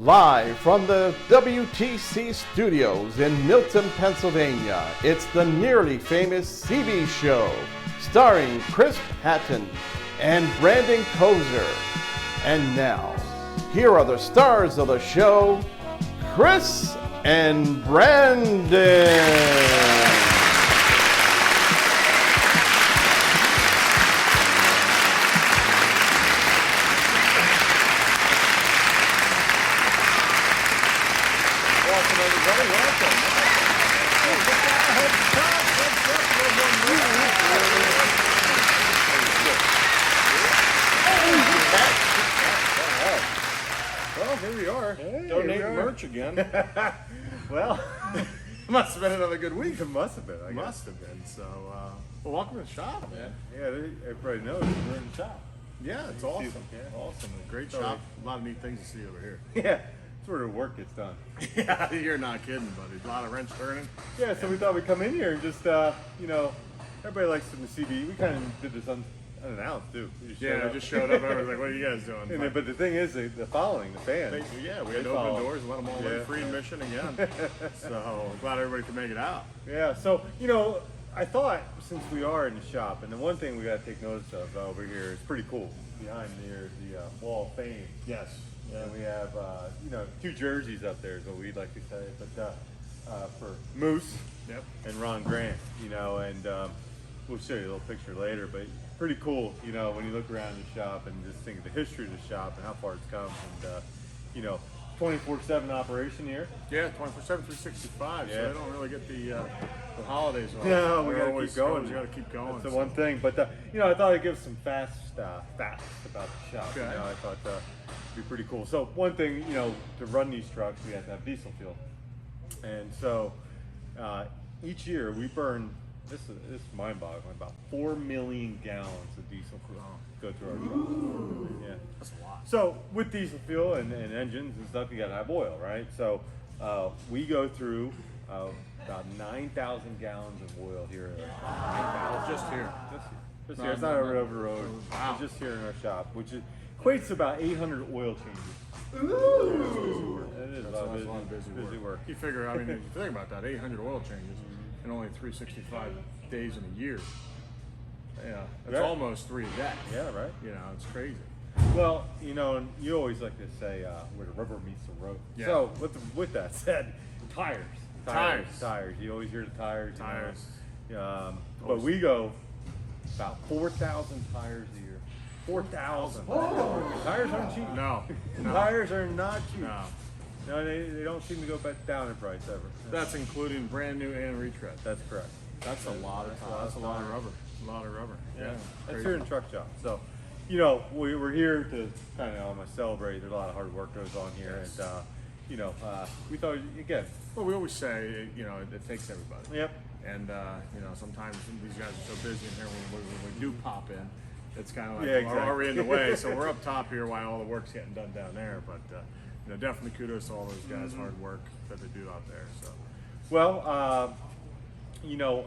Live from the WTC studios in Milton, Pennsylvania, it's the nearly famous CB Show, starring Chris Patton and Brandon Kozer. And now, here are the stars of the show, Chris and Brandon. Again. Well, must have been another good week. It must have been. I guess. Must have been. So, well, welcome to the shop, man. Yeah, everybody knows we're in the shop. Yeah, it's awesome. Yeah. Awesome. A great shop. A lot of neat things to see over here. Yeah, it's where the work gets done. Yeah, you're not kidding, buddy. A lot of wrench turning. Yeah, so we thought we'd come in here and just, everybody likes the CB. We kind of did this unannounced too. I just showed up. I was like, "What are you guys doing?" But the thing is, the following, the fans. We had to open doors, let them all in free admission again. So glad everybody could make it out. Yeah. So I thought since we are in the shop, and the one thing we got to take notice of over here is pretty cool. Behind there is the Wall of Fame. Yes. Yeah. And we have two jerseys up there is what we'd like to say, but for Moose. Yep. And Ron Grant. And we'll show you a little picture later, but. Pretty cool, when you look around the shop and just think of the history of the shop and how far it's come. And, 24/7 operation here. Yeah, 24/7, 365. Yeah. So they don't really get the holidays off. No, we got to keep going. We got to keep going. That's the one thing. But, I thought I'd give some facts about the shop. Okay. I thought it'd be pretty cool. So, one thing, to run these trucks, we have to have diesel fuel. And so, each year we burn. This is mind-boggling. About 4 million gallons of diesel fuel go through our trucks. Yeah, that's a lot. So with diesel fuel and engines and stuff, you got to have oil, right? So we go through about 9,000 gallons of oil here. Just here. Just here. It's not over the road. Wow. It's just here in our shop, which equates to about 800 oil changes. Ooh. It is That's a lot of busy work. You figure, if you think about that, 800 oil changes. And only 365 days in a year. Yeah, it's almost 3 a day. Yeah, right. It's crazy. Well, you always like to say where the rubber meets the road. Yeah. So with that said, tires. You always hear the tires. But we go about 4,000 tires a year. 4,000. Tires aren't cheap. No. Tires are not cheap. No, they don't seem to go back down in price ever. That's including brand new and retread. That's correct. That's a lot of tires. That's a lot of rubber. A lot of rubber. Yeah. That's here in the truck shop. So, we're here to kind of almost celebrate. There's a lot of hard work goes on here, yes. And we thought again. Well, we always say it takes everybody. Yep. And sometimes these guys are so busy in here when we do pop in, it's kind of like, exactly. Are we in the way? So we're up top here while all the work's getting done down there. But definitely kudos to all those guys' hard work that they do out there. So, well,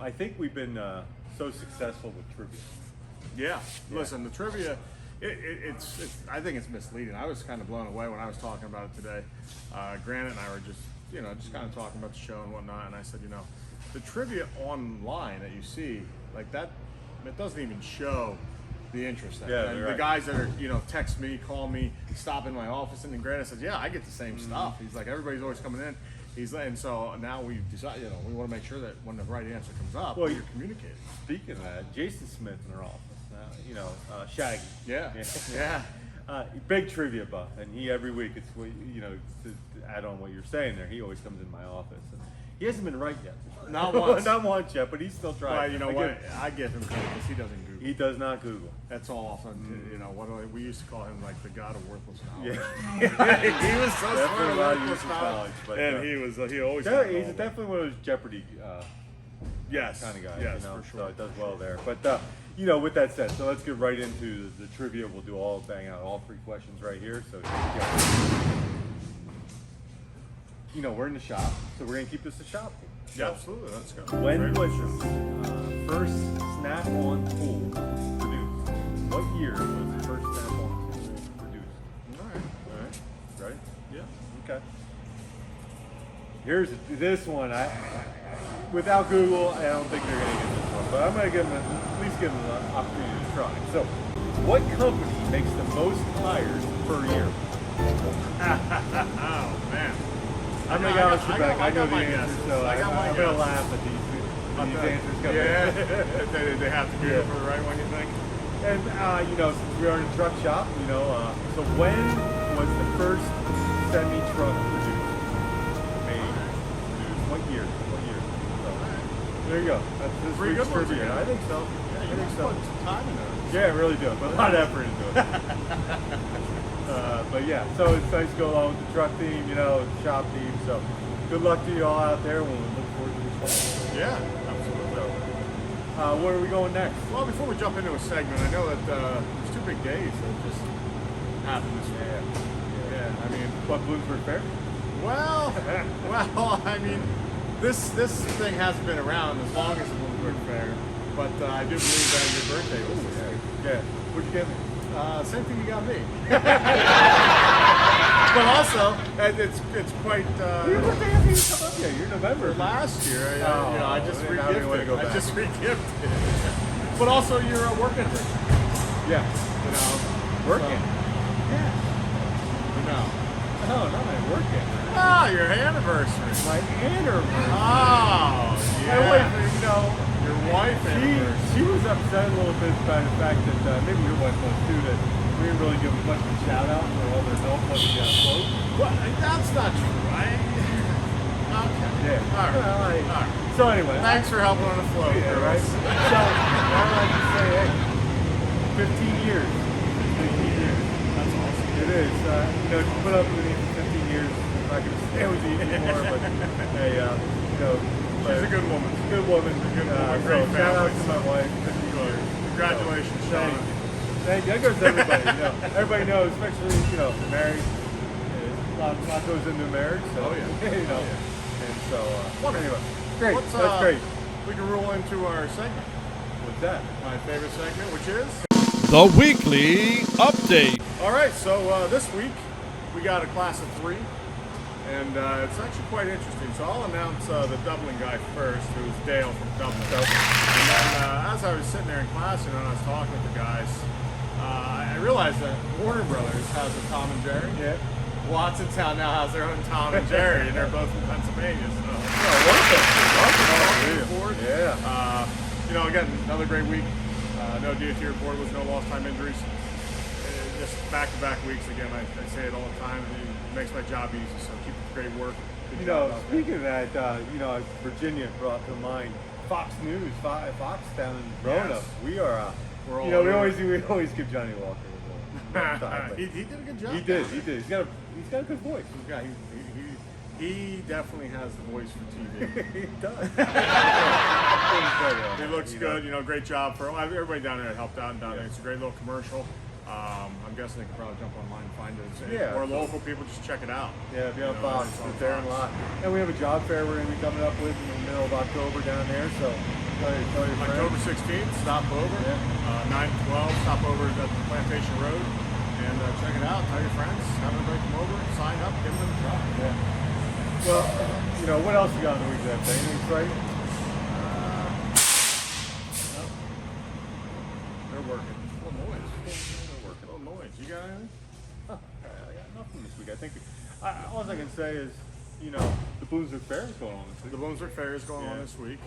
I think we've been so successful with trivia. Yeah. Listen, the trivia, it's I think it's misleading. I was kind of blown away when I was talking about it today. Granite and I were just kind of talking about the show and whatnot, and I said, the trivia online that you see like that, it doesn't even show the interest there. Yeah, and the guys that are, text me, call me, stop in my office, and then Granite says, yeah, I get the same stuff. He's like, everybody's always coming in. And so now we've decided, we want to make sure that when the right answer comes up, you're communicating. Speaking of that, Jason Smith in our office, Shaggy. Yeah. Big trivia buff, and he every week, it's to add on what you're saying there, he always comes in my office. And he hasn't been right yet. Not once. Not once yet, but he's still trying. Well, you know what? I give him credit because he doesn't Google. He does not Google. That's all. We used to call him like the god of worthless knowledge. Yeah. He was so smart a lot of worthless knowledge. But, and he always. He's definitely one of those Jeopardy yes, kind of guys. Yes, for sure. So it does well there. But with that said, so let's get right into the trivia. We'll do bang out all 3 questions right here. So we're in the shop, so we're gonna keep this a shop. Yeah, absolutely. Let's go. When was the first snap-on tool produced? What year was the first snap-on tool produced? All right. Ready? Yeah. Okay. Here's this one. Without Google, I don't think they're going to get this one, but I'm going to at least give them an opportunity to try. So, what company makes the most tires per year? Oh man. I'm going to go with Quebec. I know the my answer, guesses. so I got my I'm going to guesses. laugh at these answers coming. Yeah. they have to go Yeah. for the right one, you think? And, since we are in a truck shop, so when was the first semi-truck produced? Made? What year? So, there you go. That's this Pretty week's good ones trivia. again. I think so. Yeah, you so. put some time in those. Yeah, I really do. I put a lot of effort into it. But yeah, so it's nice to go along with the truck theme, shop theme. So good luck to you all out there when we look forward to this. Yeah, absolutely. Where are we going next? Well, before we jump into a segment, I know that there's 2 big days that just happened this week. Yeah, I mean, What, Bloomsburg Fair? well, I mean, this thing hasn't been around as long as the Bloomsburg Fair, but I do believe that your birthday was this week. Yeah. What'd you get me? Same thing you got me. But also, it's quite. Your birthday hasn't even come up yet. You're November. Last year, I just then now we wanna go re-gifted. I back. just re-gifted. But also, you're a work anniversary. Yeah. Working. Yeah. No. No, not my work anniversary. Ah, your anniversary. My anniversary. Oh, yeah. My wife, Your wife anniversary. she was upset a little bit by the fact that maybe your wife was too, that we didn't really give much of a shout out for all their milk once we got afloat. What? That's not true, right? Okay. Yeah. All right. All right. All right. So anyway. Thanks for helping on the float, Yeah, girls. right. So I like to say, hey, 15 years. 15 years. That's awesome. It is. To put up with me for 15 years, I'm not going to stay with you anymore, but hey, She's a good woman. Good woman. Good woman. So Great shout out family. to my wife. 15 years. Congratulations, Sean. Thank you. That goes to everybody. Everybody knows, especially married. A lot goes into marriage. So, Oh, yeah. And so anyway, great. What's, That's great. We can roll into our segment. What's that? My favorite segment, which is The Weekly Update. all right. So this week we got a class of 3, and it's actually quite interesting. So I'll announce the Dublin guy first, who's Dale from Dublin. And then as I was sitting there in class, and I was talking with the guys, I realized that Warner Brothers has a Tom and Jerry. Yeah. Watsontown now has their own Tom and Jerry, and they're both from Pennsylvania. So Welcome. Yeah. again, another great week. No DOT report was no lost time injuries. Just back-to-back weeks again. I say it all the time. It makes my job easy. So keep up the great work. Good job out there. Speaking of that, Virginia brought to mind Fox News, Fox down in Roanoke. Yes. We are, We're all we over always give Johnny Walker a little time, but he did a good job. he did. He's got a good voice. He definitely has the voice for TV. He does. He looks good. Great job for everybody down there that helped out and down there. It's a great little commercial. I'm guessing they could probably jump online and find it. Yeah. Or local people, just check it out. Yeah, be on Fox. it's on It's there and Fox. lot. And we have a job fair we're going to be coming up with in the middle of October down there. So tell your friends. October 16th, stop over. Yeah. 9 to 12, stop over at the Plantation Road. And check it out. Tell your friends. Have everybody come over, sign up, give them a try. Yeah. Well, what else you got on the weekend? Anything exciting? They're working. A little noise. They're working. A little noise. You got anything? I got nothing this week. I think all I can say is, the Bloomsburg Fair is going on this week. The Bloomsburg Fair is going on this week.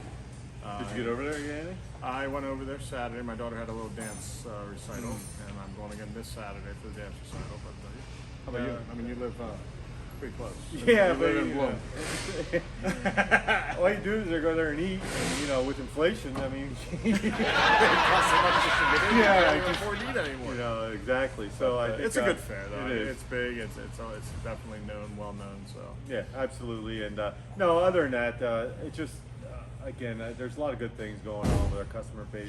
Did you get over there? You get anything? I went over there Saturday. My daughter had a little dance recital, and I'm going again this Saturday for the dance recital. But how about you? I mean, you live pretty close. Yeah, you but live in Bloom. All you do is go there and eat, and with inflation, I mean, It costs so much just to get in. Yeah, You can't I even just- afford to eat anymore. exactly. So I think It's a good fair, though. It is. It's big. It's definitely well known. So Yeah, absolutely. And no, other than that, it just again, there's a lot of good things going on with our customer base.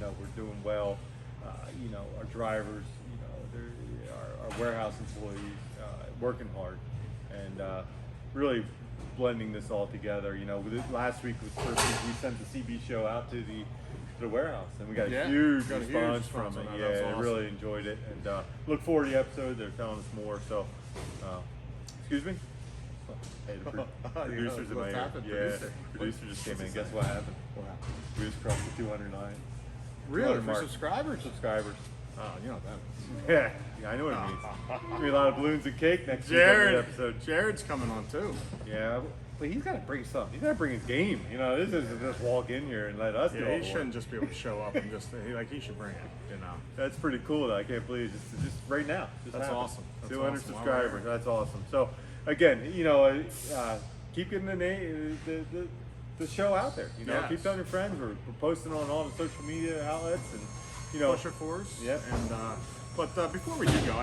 We're doing well. Our drivers, our warehouse employees, working hard, and really blending this all together. Last week was the first week we sent the CB show out to the warehouse, and we got a huge response from it. on that. Yeah, That's I awesome. really enjoyed it, and look forward to the episode. They're telling us more. So, Excuse me? Hey, the producers in my What's ear. happened? Yeah, producer just came in. Guess what happened? Wow. We just crossed the 200 line. Really? 200 For mark. subscribers? Subscribers. Oh, you know what that means. Yeah, I know what it means. There'll be a lot of balloons and cake next week on the episode. Jared's coming on too. Yeah, but he's got to bring something. He's got to bring his game. You know, this isn't just walk in here and let us do all Yeah, he the shouldn't work. just be able to show up and just he should bring it. You know. That's pretty cool. Though. I can't believe it. Just right now. Just That's happened. awesome. That's 200 awesome. subscribers. That's awesome. So, again, you know, keep getting the show out there. You know, Yes. keep telling your friends. We're posting on all the social media outlets, and you know, Push it for us. Yep. And but before we do go,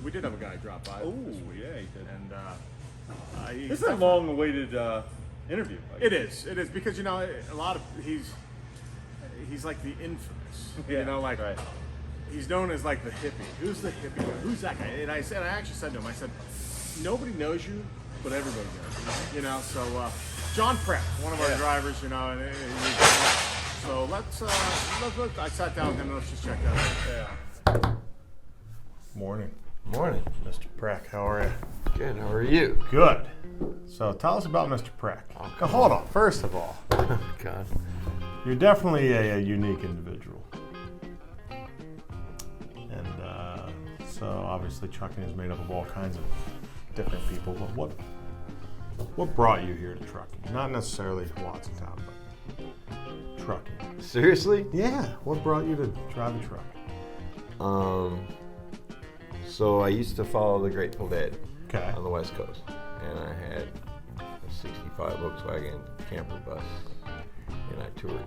we did have a guy drop by. Oh, this week. yeah, he did. And This is a long-awaited interview. It is because you know a lot of he's like the infamous. Yeah, You know, like right. he's known as like the hippie. Who's the hippie guy? Who's that guy? And I actually said to him, I said, nobody knows you, but everybody knows you. You know, so John Pratt, one of our drivers, you know, so let's look. I sat down with him and let's just check that out. Yeah. Morning, Morning. Mr. Pratt. How are you? Good. How are you? Good. So tell us about Mr. Pratt. Now, hold on. First of all, God. you're definitely a unique individual. And so obviously trucking is made up of all kinds of different people. But what brought you here to trucking? Not necessarily Watsontown, but trucking. Seriously? Yeah. What brought you to drive a truck? So I used to follow the Grateful Dead Okay. on the West Coast, and I had a '65 Volkswagen camper bus, and I toured.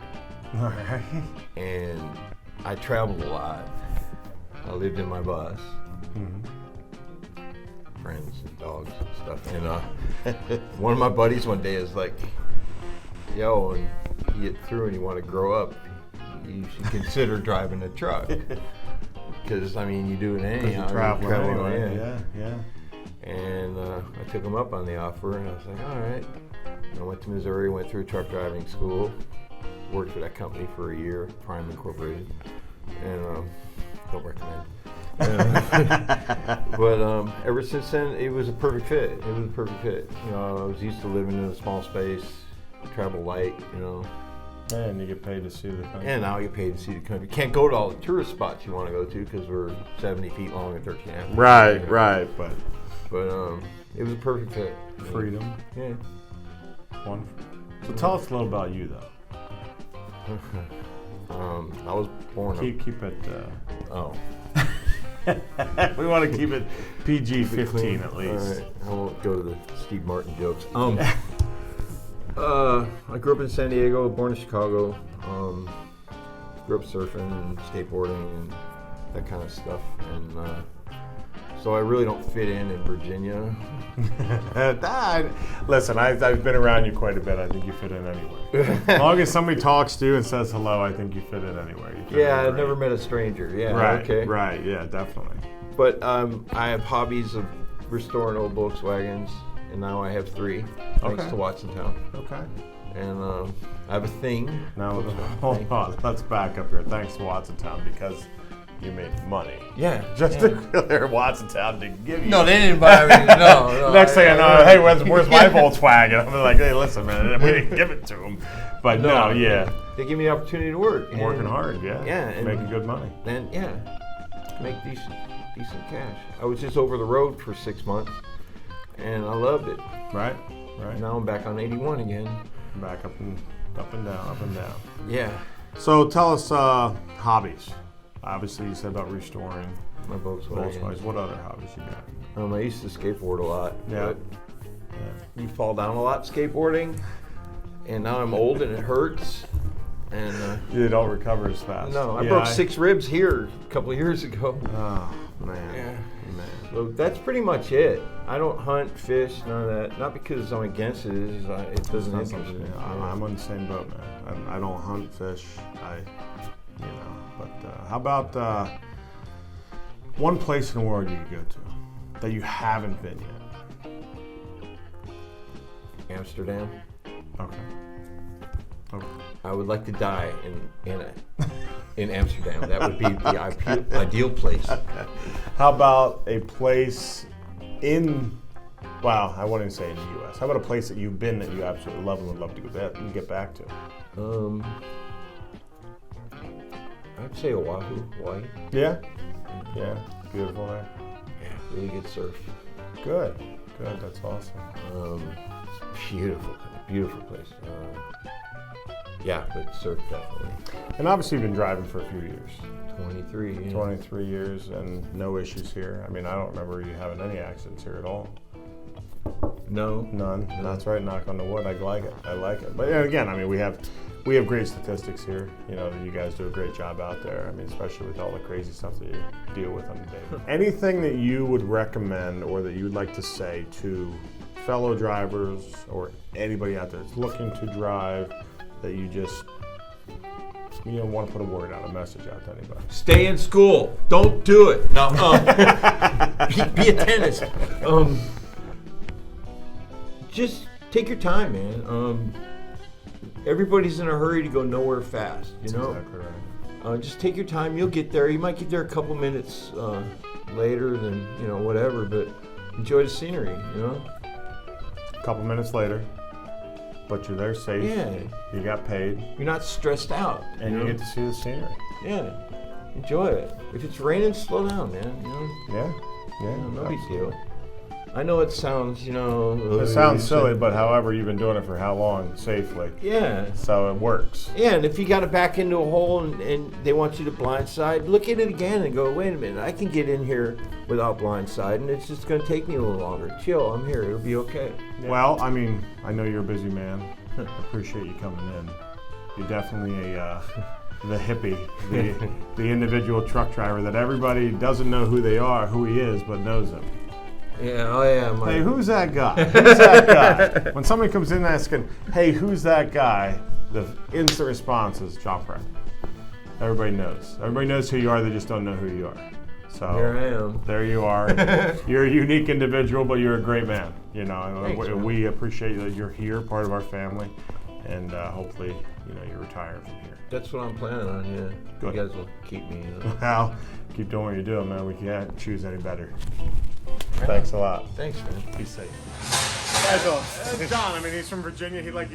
All right. And I traveled a lot. I lived in my bus, friends and dogs and stuff. And one of my buddies one day is like, "Yo, when you get through and you want to grow up, you should consider driving a truck." Because I mean, you do it anyhow. Travel anyway. Yeah. And I took him up on the offer, and I was like, all right. And I went to Missouri, went through truck driving school, worked for that company for a year, Prime Incorporated, and don't recommend. But ever since then, it was a perfect fit. It was a perfect fit. You know, I was used to living in a small space, travel light, you know. And you get paid to see the country. And now you get paid to see the country. Can't go to all the tourist spots you want to go to because we're 70 feet long and 13 and a half. Right. But it was a perfect fit. freedom. Yeah. Wonderful. So tell us a little about you, though. I was born. Keep it. Oh. We want to keep it PG-15 Clean. at least. All right. I won't go to the Steve Martin jokes. I grew up in San Diego, born in Chicago. Grew up surfing and skateboarding and that kind of stuff. And so I really don't fit in Virginia. Listen, I've been around you quite a bit. I think you fit in anywhere. As long as somebody talks to you and says hello, I think you fit in anywhere. Yeah, I've never met a stranger. Yeah, Right. okay. Right. Yeah, definitely. But I have hobbies of restoring old Volkswagens, and now I have 3, thanks Okay. to Watsontown. Okay. And I have a thing. Now, Volkswagen hold thing. on. Let's back up here. Thanks to Watsontown because you made money. Yeah. Just to clear Watsontown to give you. No, they didn't buy me. No. Next thing I know, hey, where's my Volkswagen? I'm like, hey, listen, man, we didn't give it to him. But no, yeah. They give me the opportunity to work. I'm working hard, yeah. Yeah, and- making good money. Then make decent cash. I was just over the road for 6 months, and I loved it. Right. Now I'm back on 81 again. Back up and down. Yeah, So tell us hobbies. Obviously, you said about restoring my Volkswagen. Volkswagens. What other hobbies you got? I used to skateboard a lot. Yeah. But you fall down a lot skateboarding, and now I'm old and it hurts. And You don't recover as fast. no, I Yeah, broke 6 ribs here a couple of years ago. Oh man. Yeah. Man. So that's pretty much it. I don't hunt, fish, none of that. Not because I'm against it. It's just, it doesn't That's interest me. I'm on the same boat, man. I don't hunt fish. But how about one place in the world you could go to that you haven't been yet? Amsterdam. Okay. I would like to die in Amsterdam. That would be the ideal place. How about a place in Well, I wouldn't say in the U.S. How about a place that you've been that you absolutely love and would love to get back to? I'd say Oahu, Hawaii. Yeah? Yeah, beautiful there. Yeah, really good surf. Good, that's awesome. Beautiful place. Yeah, but surf definitely. And obviously you've been driving for a few years. 23. Yeah. 23 years and no issues here. I mean, I don't remember you having any accidents here at all. No. None. That's right, knock on the wood. I like it. But again, I mean, we have great statistics here. You know, you guys do a great job out there. I mean, especially with all the crazy stuff that you deal with on the day. Anything that you would recommend or that you would like to say to fellow drivers or anybody out there that's looking to drive that you just don't want to put a word out, a message out to anybody? Stay in school. Don't do it. No. Be a dentist. Just take your time, man. Everybody's in a hurry to go nowhere fast, you know? Exactly right. Just take your time. You'll get there. You might get there a couple minutes later than, whatever, but enjoy the scenery, A couple minutes later, but you're there safe. Yeah. You got paid. You're not stressed out. And you get to see the scenery. Yeah. Enjoy it. If it's raining, slow down, man. Yeah. No big deal. I know it sounds, It sounds silly, but however, you've been doing it for how long safely? Yeah. So it works. Yeah, and if you got to back into a hole and they want you to blindside, look at it again and go, wait a minute, I can get in here without blindside, and it's just going to take me a little longer. Chill, I'm here. It'll be okay. Yeah. Well, I mean, I know you're a busy man. I appreciate you coming in. You're definitely the hippie, the individual truck driver that everybody doesn't know who they are, who he is, but knows him. Yeah, I am. Hey, who's that guy? Who's that guy? When somebody comes in asking, hey, who's that guy? The instant response is John Pratt. Everybody knows. Everybody knows who you are, they just don't know who you are. So here I am. There you are. You're a unique individual, but you're a great man. Thanks, we appreciate that you're here, part of our family, and hopefully, you're retiring from here. That's what I'm planning on, yeah. Good. You guys will keep me. Well, keep doing what you're doing, man. We can't choose any better. Thanks a lot. Thanks, man. Be safe. That's all. John, I mean, he's from Virginia. He's an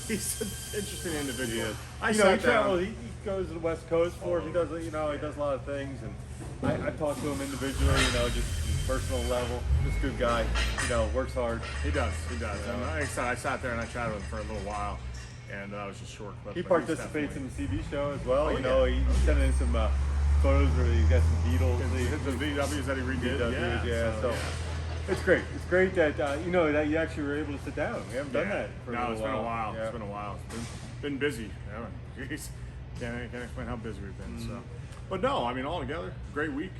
interesting individual. He travels. He goes to the West Coast for it. He does, he does a lot of things, and I talk to him individually. Just personal level. Just a good guy. Works hard. He does. And like I said, I sat there and I chatted with him for a little while, and that was just short clip. He participates in the CB show as well. Oh, He sent in some photos where he's got some Beatles. The VWs that he redid. So it's great. It's great that that you actually were able to sit down. We haven't done that for a while. It's been a while. Yeah. It's been a while. It's been busy. Can't explain how busy we've been. So, but no, I mean, all together, great week.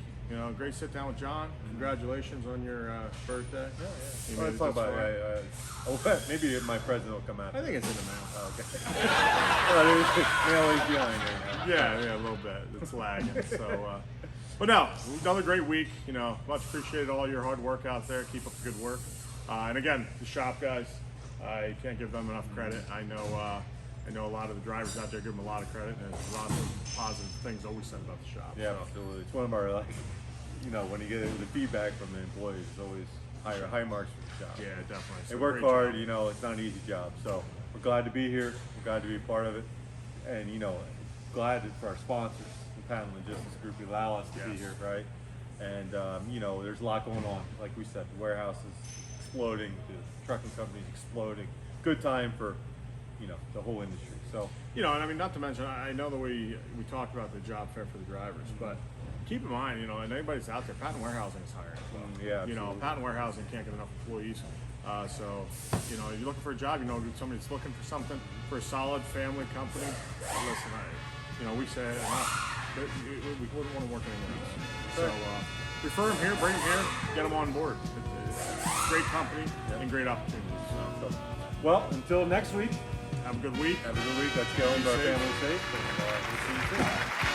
Great sit down with John. Congratulations on your birthday. Yeah. Let's talk about it. Maybe my present will come out. I think it's in the mail. Oh, okay. Mail is behind right now. Yeah, a little bit. It's lagging. So, but no, another great week. Much appreciated all your hard work out there. Keep up the good work. And again, the shop guys, I can't give them enough credit. I know a lot of the drivers out there give them a lot of credit, and there's a lot of positive things always said about the shop. Yeah, absolutely. It's one of our when you get the feedback from the employees, it's always high marks for the shop. Yeah, definitely. They work hard. It's not an easy job. So we're glad to be here. We're glad to be a part of it, and glad for our sponsors, the Patent Logistics Group, who allow us to be here, right? And there's a lot going on. Like we said, the warehouse is exploding, the trucking company's exploding. Good time for the whole industry. So and I mean, not to mention, I know that we talked about the job fair for the drivers, but keep in mind, and anybody that's out there, patent warehousing is hiring. Patent warehousing can't get enough employees. So you're looking for a job, somebody that's looking for something for a solid family company. Listen, we say we wouldn't want to work anywhere else. So refer them here, bring them here, get them on board. It's a great company and great opportunities. So. Well, until next week. Have a good week. Let's go into our family safe. And we'll see you soon.